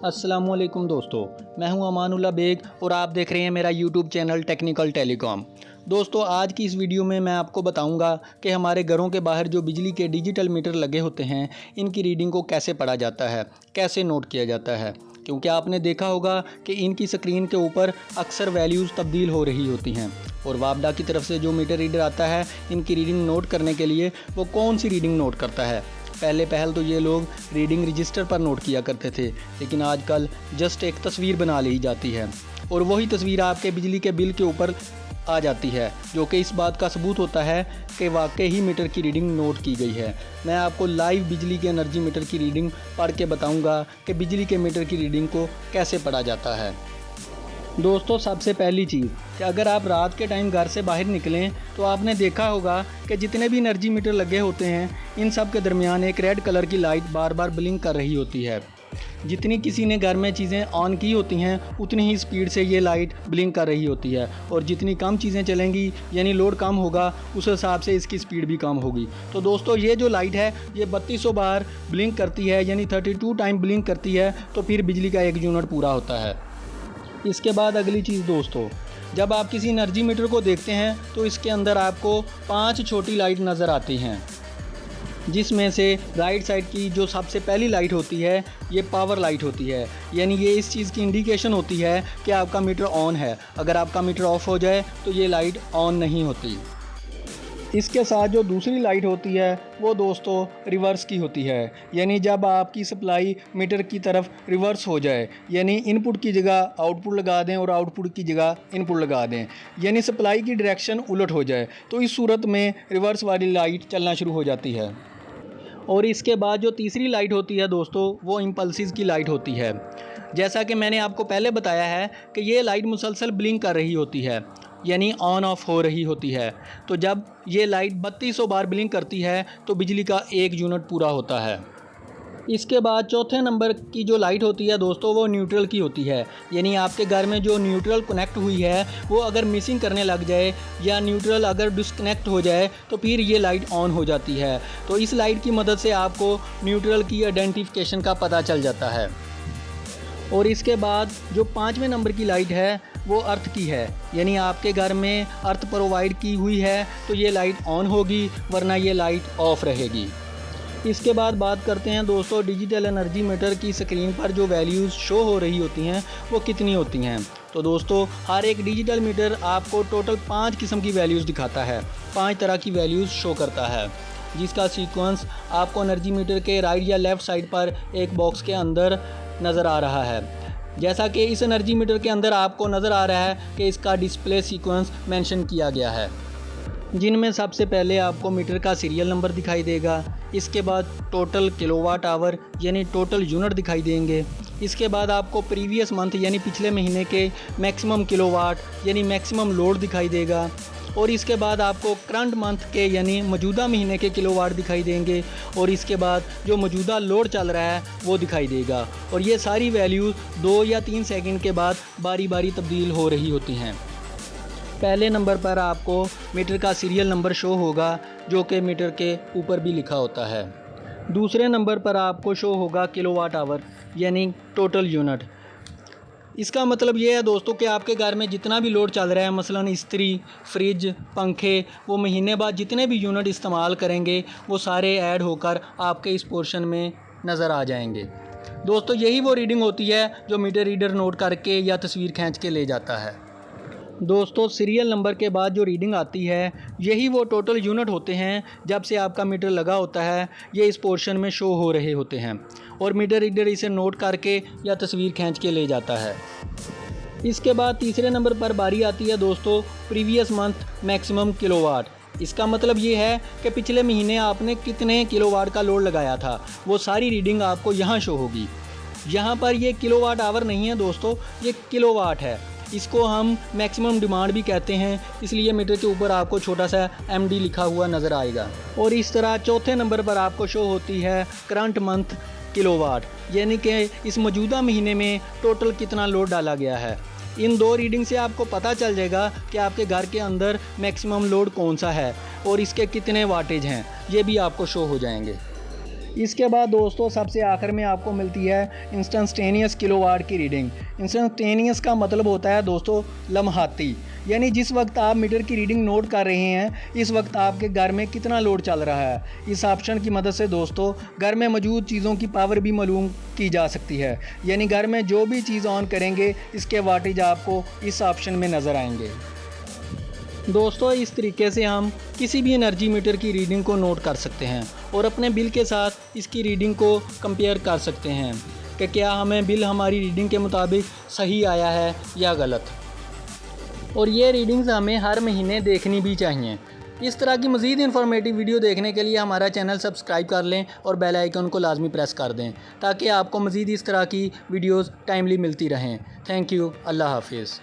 अस्सलामुअलैकुम दोस्तों, मैं हूं अमानुल्लाह बेग और आप देख रहे हैं मेरा यूट्यूब चैनल टेक्निकल टेलीकॉम। दोस्तों, आज की इस वीडियो में मैं आपको बताऊंगा कि हमारे घरों के बाहर जो बिजली के डिजिटल मीटर लगे होते हैं, इनकी रीडिंग को कैसे पढ़ा जाता है, कैसे नोट किया जाता है। क्योंकि आपने देखा होगा कि इनकी स्क्रीन के ऊपर अक्सर वैल्यूज़ तब्दील हो रही होती हैं और वापडा की तरफ से जो मीटर रीडर आता है, इनकी रीडिंग नोट करने के लिए वो कौन सी रीडिंग नोट करता है। पहल तो ये लोग रीडिंग रजिस्टर पर नोट किया करते थे, लेकिन आजकल जस्ट एक तस्वीर बना ली जाती है और वही तस्वीर आपके बिजली के बिल के ऊपर आ जाती है, जो कि इस बात का सबूत होता है कि वाकई ही मीटर की रीडिंग नोट की गई है। मैं आपको लाइव बिजली के एनर्जी मीटर की रीडिंग पढ़ के बताऊंगा कि बिजली के मीटर की रीडिंग को कैसे पढ़ा जाता है। दोस्तों, सबसे पहली चीज़ कि अगर आप रात के टाइम घर से बाहर निकलें तो आपने देखा होगा कि जितने भी एनर्जी मीटर लगे होते हैं, इन सब के दरमियान एक रेड कलर की लाइट बार बार ब्लिंक कर रही होती है। जितनी किसी ने घर में चीज़ें ऑन की होती हैं, उतनी ही स्पीड से ये लाइट ब्लिंक कर रही होती है और जितनी कम चीज़ें चलेंगी यानी लोड कम होगा, उस हिसाब से इसकी स्पीड भी कम होगी। तो दोस्तों, ये जो लाइट है ये 3200 बार ब्लिंक करती है, यानी 32 टाइम ब्लिंक करती है, तो फिर बिजली का 1 यूनिट पूरा होता है। इसके बाद अगली चीज़ दोस्तों, जब आप किसी एनर्जी मीटर को देखते हैं तो इसके अंदर आपको 5 छोटी लाइट नज़र आती हैं, जिसमें से राइट साइड की जो सबसे पहली लाइट होती है ये पावर लाइट होती है, यानी ये इस चीज़ की इंडिकेशन होती है कि आपका मीटर ऑन है। अगर आपका मीटर ऑफ हो जाए तो ये लाइट ऑन नहीं होती। इसके साथ जो दूसरी लाइट होती है वो दोस्तों रिवर्स की होती है, यानी जब आपकी सप्लाई मीटर की तरफ रिवर्स हो जाए, यानी इनपुट की जगह आउटपुट लगा दें और आउटपुट की जगह इनपुट लगा दें, यानी सप्लाई की डायरेक्शन उलट हो जाए, तो इस सूरत में रिवर्स वाली लाइट चलना शुरू हो जाती है। और इसके बाद जो तीसरी लाइट होती है दोस्तों, वो इम्पल्सिस की लाइट होती है। जैसा कि मैंने आपको पहले बताया है कि ये लाइट मुसलसल ब्लिंक कर रही होती है, यानी ऑन ऑफ हो रही होती है। तो जब ये लाइट 3200 बार ब्लिंक करती है तो बिजली का 1 यूनिट पूरा होता है। इसके बाद चौथे नंबर की जो लाइट होती है दोस्तों, वो न्यूट्रल की होती है, यानी आपके घर में जो न्यूट्रल कनेक्ट हुई है वो अगर मिसिंग करने लग जाए या न्यूट्रल अगर डिस्कनेक्ट हो जाए तो फिर ये लाइट ऑन हो जाती है। तो इस लाइट की मदद से आपको न्यूट्रल की आइडेंटिफिकेशन का पता चल जाता है। और इसके बाद जो 5वें नंबर की लाइट है वो अर्थ की है, यानी आपके घर में अर्थ प्रोवाइड की हुई है तो ये लाइट ऑन होगी, वरना ये लाइट ऑफ रहेगी। इसके बाद बात करते हैं दोस्तों डिजिटल एनर्जी मीटर की स्क्रीन पर जो वैल्यूज़ शो हो रही होती हैं वो कितनी होती हैं। तो दोस्तों, हर एक डिजिटल मीटर आपको टोटल 5 किस्म की वैल्यूज़ दिखाता है, 5 तरह की वैल्यूज़ शो करता है, जिसका सीक्वेंस आपको एनर्जी मीटर के राइट या लेफ़्ट साइड पर एक बॉक्स के अंदर नज़र आ रहा है। जैसा कि इस एनर्जी मीटर के अंदर आपको नज़र आ रहा है कि इसका डिस्प्ले सीक्वेंस मेंशन किया गया है, जिनमें सबसे पहले आपको मीटर का सीरियल नंबर दिखाई देगा। इसके बाद टोटल किलोवाट आवर यानी टोटल यूनिट दिखाई देंगे। इसके बाद आपको प्रीवियस मंथ यानी पिछले महीने के मैक्सिमम किलोवाट यानी मैक्सिमम लोड दिखाई देगा। और इसके बाद आपको करंट मंथ के यानी मौजूदा महीने के किलोवाट दिखाई देंगे और इसके बाद जो मौजूदा लोड चल रहा है वो दिखाई देगा। और ये सारी वैल्यूज़ 2 या 3 सेकंड के बाद बारी बारी तब्दील हो रही होती हैं। पहले नंबर पर आपको मीटर का सीरियल नंबर शो होगा, जो कि मीटर के ऊपर भी लिखा होता है। दूसरे नंबर पर आपको शो होगा किलोवाट आवर यानी टोटल यूनिट। इसका मतलब ये है दोस्तों कि आपके घर में जितना भी लोड चल रहा है, मसलन इस्त्री, फ्रिज, पंखे, वो महीने बाद जितने भी यूनिट इस्तेमाल करेंगे वो सारे ऐड होकर आपके इस पोर्शन में नज़र आ जाएंगे। दोस्तों, यही वो रीडिंग होती है जो मीटर रीडर नोट करके या तस्वीर खींच के ले जाता है। दोस्तों, सीरियल नंबर के बाद जो रीडिंग आती है यही वो टोटल यूनिट होते हैं जब से आपका मीटर लगा होता है, ये इस पोर्शन में शो हो रहे होते हैं और मीटर रीडर इसे नोट करके या तस्वीर खींच के ले जाता है। इसके बाद तीसरे नंबर पर बारी आती है दोस्तों प्रीवियस मंथ मैक्सिमम किलोवाट। इसका मतलब ये है कि पिछले महीने आपने कितने किलोवाट का लोड लगाया था, वो सारी रीडिंग आपको यहाँ शो होगी। यहाँ पर ये किलोवाट आवर नहीं है दोस्तों, ये किलोवाट है। इसको हम मैक्सिमम डिमांड भी कहते हैं, इसलिए मीटर के ऊपर आपको छोटा सा MD लिखा हुआ नज़र आएगा। और इस तरह चौथे नंबर पर आपको शो होती है करंट मंथ किलोवाट, यानी कि इस मौजूदा महीने में टोटल कितना लोड डाला गया है। इन 2 रीडिंग से आपको पता चल जाएगा कि आपके घर के अंदर मैक्सिमम लोड कौन सा है और इसके कितने वाटेज हैं, ये भी आपको शो हो जाएंगे। इसके बाद दोस्तों सबसे आखिर में आपको मिलती है इंस्टेंटेनियस किलोवाट की रीडिंग। इंस्टेंटेनियस का मतलब होता है दोस्तों लम्हाती, यानी जिस वक्त आप मीटर की रीडिंग नोट कर रहे हैं इस वक्त आपके घर में कितना लोड चल रहा है। इस ऑप्शन की मदद से दोस्तों घर में मौजूद चीज़ों की पावर भी मालूम की जा सकती है, यानी घर में जो भी चीज़ ऑन करेंगे इसके वाटेज आपको इस ऑप्शन में नज़र आएंगे। दोस्तों इस तरीके से हम किसी भी एनर्जी मीटर की रीडिंग को नोट कर सकते हैं और अपने बिल के साथ इसकी रीडिंग को कंपेयर कर सकते हैं कि क्या हमें बिल हमारी रीडिंग के मुताबिक सही आया है या गलत। और ये रीडिंग्स हमें हर महीने देखनी भी चाहिए। इस तरह की मज़ीद इन्फॉर्मेटिव वीडियो देखने के लिए हमारा चैनल सब्सक्राइब कर लें और बेल आइकन को लाजमी प्रेस कर दें ताकि आपको मज़ीद इस तरह की वीडियोज़ टाइमली मिलती रहें। Thank you. अल्लाह हाफिज़।